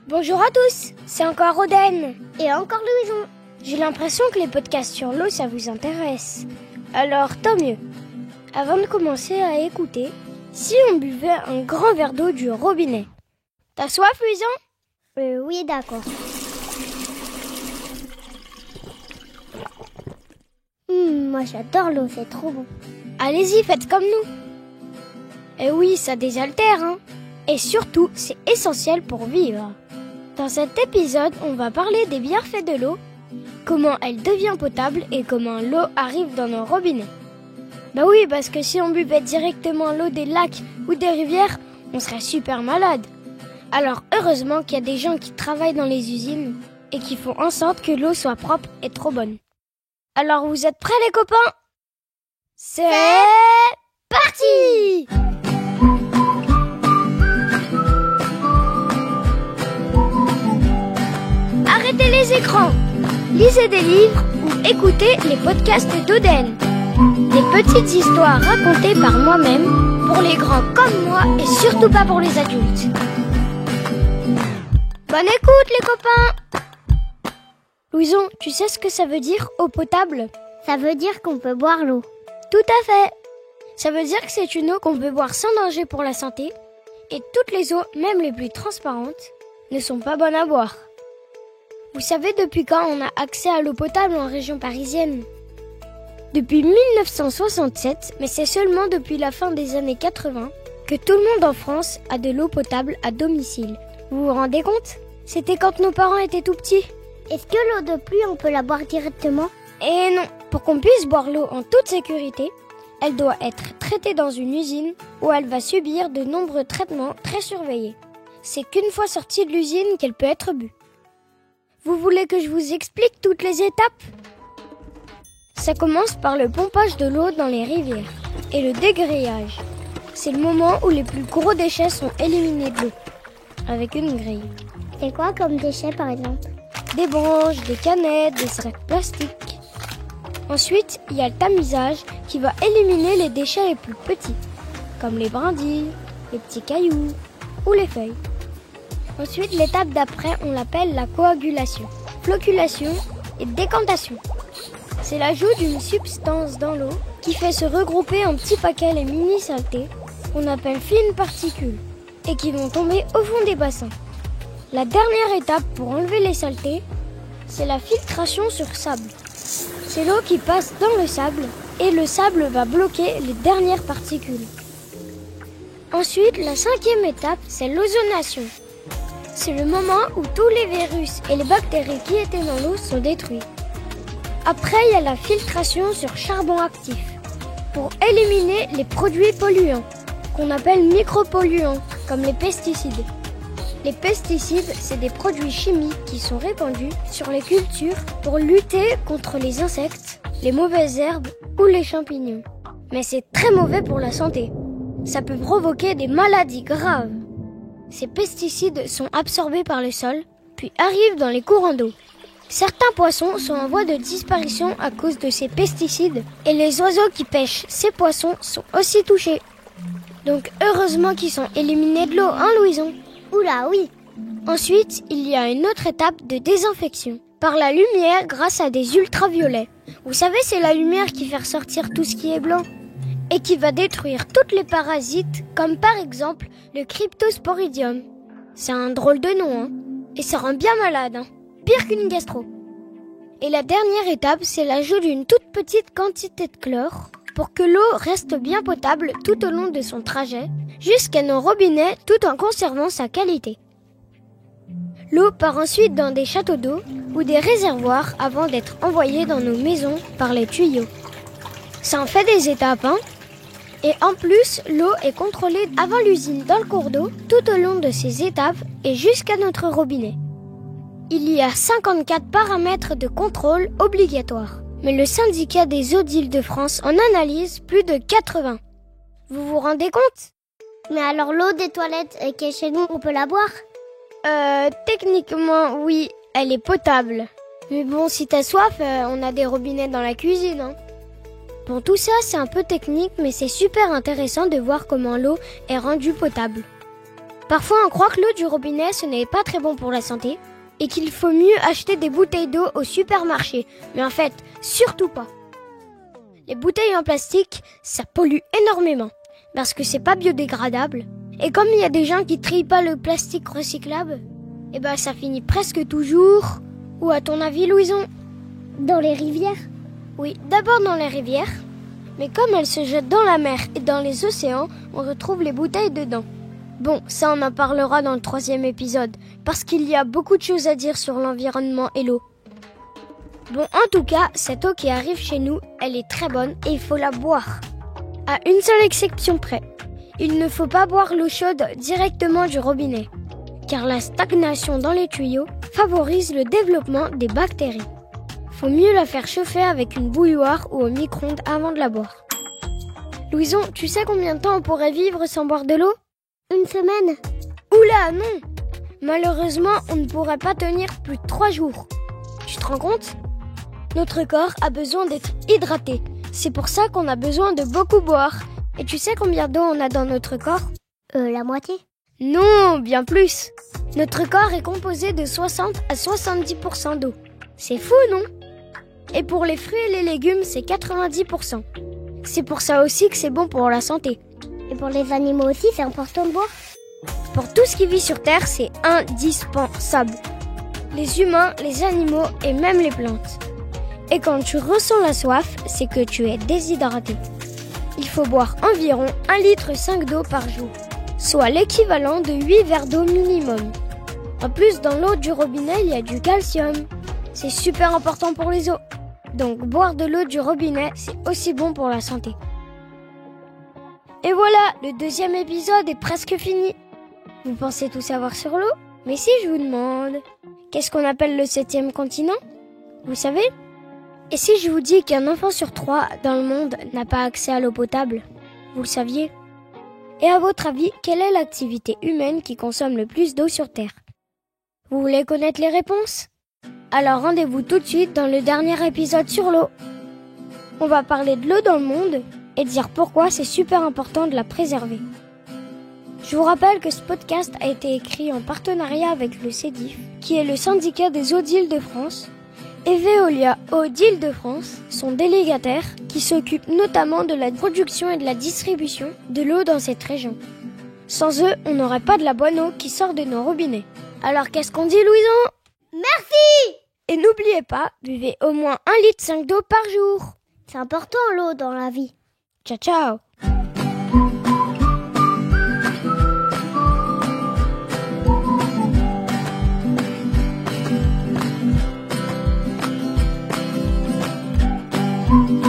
Bonjour à tous, c'est encore Oden. Et encore Louison. J'ai l'impression que les podcasts sur l'eau, ça vous intéresse. Alors, tant mieux. Avant de commencer à écouter, si on buvait un grand verre d'eau du robinet. T'as soif, Louison ? Oui, d'accord. Moi j'adore l'eau, c'est trop bon. Allez-y, faites comme nous. Et oui, ça désaltère, hein. Et surtout, c'est essentiel pour vivre. Dans cet épisode, on va parler des bienfaits de l'eau, comment elle devient potable et comment l'eau arrive dans nos robinets. Bah oui, parce que si on buvait directement l'eau des lacs ou des rivières, on serait super malade. Alors heureusement qu'il y a des gens qui travaillent dans les usines et qui font en sorte que l'eau soit propre et trop bonne. Alors vous êtes prêts les copains ? C'est parti ! Arrêtez les écrans, lisez des livres ou écoutez les podcasts d'Oden. Des petites histoires racontées par moi-même, pour les grands comme moi et surtout pas pour les adultes. Bonne écoute les copains! Louison, tu sais ce que ça veut dire eau potable ? Ça veut dire qu'on peut boire l'eau. Tout à fait. Ça veut dire que c'est une eau qu'on peut boire sans danger pour la santé. Et toutes les eaux, même les plus transparentes, ne sont pas bonnes à boire. Vous savez depuis quand on a accès à l'eau potable en région parisienne ? Depuis 1967, mais c'est seulement depuis la fin des années 80 que tout le monde en France a de l'eau potable à domicile. Vous vous rendez compte ? C'était quand nos parents étaient tout petits. Est-ce que l'eau de pluie, on peut la boire directement ? Et non, pour qu'on puisse boire l'eau en toute sécurité, elle doit être traitée dans une usine où elle va subir de nombreux traitements très surveillés. C'est qu'une fois sortie de l'usine qu'elle peut être bue. Vous voulez que je vous explique toutes les étapes ? Ça commence par le pompage de l'eau dans les rivières et le dégrillage. C'est le moment où les plus gros déchets sont éliminés de l'eau, avec une grille. C'est quoi comme déchets par exemple ? Des branches, des canettes, des sacs plastiques. Ensuite, il y a le tamisage qui va éliminer les déchets les plus petits, comme les brindilles, les petits cailloux ou les feuilles. Ensuite, l'étape d'après, on l'appelle la coagulation, floculation et décantation. C'est l'ajout d'une substance dans l'eau qui fait se regrouper en petits paquets les mini-saletés qu'on appelle fines particules et qui vont tomber au fond des bassins. La dernière étape pour enlever les saletés, c'est la filtration sur sable. C'est l'eau qui passe dans le sable et le sable va bloquer les dernières particules. Ensuite, la cinquième étape, c'est l'ozonation. C'est le moment où tous les virus et les bactéries qui étaient dans l'eau sont détruits. Après, il y a la filtration sur charbon actif pour éliminer les produits polluants qu'on appelle micropolluants, comme les pesticides. Les pesticides, c'est des produits chimiques qui sont répandus sur les cultures pour lutter contre les insectes, les mauvaises herbes ou les champignons. Mais c'est très mauvais pour la santé. Ça peut provoquer des maladies graves. Ces pesticides sont absorbés par le sol, puis arrivent dans les courants d'eau. Certains poissons sont en voie de disparition à cause de ces pesticides et les oiseaux qui pêchent ces poissons sont aussi touchés. Donc heureusement qu'ils sont éliminés de l'eau, hein Louison ? Oula, oui. Ensuite, il y a une autre étape de désinfection, par la lumière grâce à des ultraviolets. Vous savez, c'est la lumière qui fait ressortir tout ce qui est blanc et qui va détruire toutes les parasites, comme par exemple le Cryptosporidium. C'est un drôle de nom, hein, et ça rend bien malade, hein, pire qu'une gastro. Et la dernière étape, c'est l'ajout d'une toute petite quantité de chlore pour que l'eau reste bien potable tout au long de son trajet, jusqu'à nos robinets tout en conservant sa qualité. L'eau part ensuite dans des châteaux d'eau ou des réservoirs avant d'être envoyée dans nos maisons par les tuyaux. Ça en fait des étapes, hein ? Et en plus, l'eau est contrôlée avant l'usine dans le cours d'eau tout au long de ces étapes et jusqu'à notre robinet. Il y a 54 paramètres de contrôle obligatoires, mais le syndicat des eaux d'Île-de-France en analyse plus de 80. Vous vous rendez compte ? Mais alors l'eau des toilettes qui est chez nous, on peut la boire ? Techniquement, oui, elle est potable. Mais bon, si t'as soif, on a des robinets dans la cuisine, hein. Bon, tout ça, c'est un peu technique, mais c'est super intéressant de voir comment l'eau est rendue potable. Parfois, on croit que l'eau du robinet, ce n'est pas très bon pour la santé et qu'il faut mieux acheter des bouteilles d'eau au supermarché. Mais en fait, surtout pas. Les bouteilles en plastique, ça pollue énormément parce que c'est pas biodégradable. Et comme il y a des gens qui trient pas le plastique recyclable, ça finit presque toujours. Où à ton avis, Louison? Dans les rivières? Oui, d'abord dans les rivières. Mais comme elles se jettent dans la mer et dans les océans, on retrouve les bouteilles dedans. Bon, ça on en parlera dans le 3e épisode, parce qu'il y a beaucoup de choses à dire sur l'environnement et l'eau. Bon, en tout cas, cette eau qui arrive chez nous, elle est très bonne et il faut la boire. À une seule exception près. Il ne faut pas boire l'eau chaude directement du robinet, car la stagnation dans les tuyaux favorise le développement des bactéries. Faut mieux la faire chauffer avec une bouilloire ou au micro-ondes avant de la boire. Louison, tu sais combien de temps on pourrait vivre sans boire de l'eau? 1 semaine? Oula, non! Malheureusement, on ne pourrait pas tenir plus de 3 jours. Tu te rends compte? Notre corps a besoin d'être hydraté. C'est pour ça qu'on a besoin de beaucoup boire. Et tu sais combien d'eau on a dans notre corps? La moitié? Non, bien plus. Notre corps est composé de 60 à 70% d'eau. C'est fou, non? Et pour les fruits et les légumes, c'est 90%. C'est pour ça aussi que c'est bon pour la santé. Et pour les animaux aussi, c'est important de boire? Pour tout ce qui vit sur Terre, c'est indispensable. Les humains, les animaux et même les plantes. Et quand tu ressens la soif, c'est que tu es déshydraté. Il faut boire environ 1,5 litre d'eau par jour, soit l'équivalent de 8 verres d'eau minimum. En plus, dans l'eau du robinet, il y a du calcium. C'est super important pour les os. Donc, boire de l'eau du robinet, c'est aussi bon pour la santé. Et voilà, le 2e épisode est presque fini. Vous pensez tout savoir sur l'eau? Mais si je vous demande, qu'est-ce qu'on appelle le 7e continent? Vous savez? Et si je vous dis qu'un enfant sur 3 dans le monde n'a pas accès à l'eau potable? Vous le saviez? Et à votre avis, quelle est l'activité humaine qui consomme le plus d'eau sur Terre? Vous voulez connaître les réponses? Alors rendez-vous tout de suite dans le dernier épisode sur l'eau. On va parler de l'eau dans le monde et dire pourquoi c'est super important de la préserver. Je vous rappelle que ce podcast a été écrit en partenariat avec le CEDIF, qui est le syndicat des eaux d'Île-de-France, et Veolia Eau d'Île-de-France, son délégataire, qui s'occupe notamment de la production et de la distribution de l'eau dans cette région. Sans eux, on n'aurait pas de la bonne eau qui sort de nos robinets. Alors qu'est-ce qu'on dit, Louison? Merci! Et n'oubliez pas, buvez au moins 1,5 litre d'eau par jour. C'est important l'eau dans la vie. Ciao, ciao! Thank you.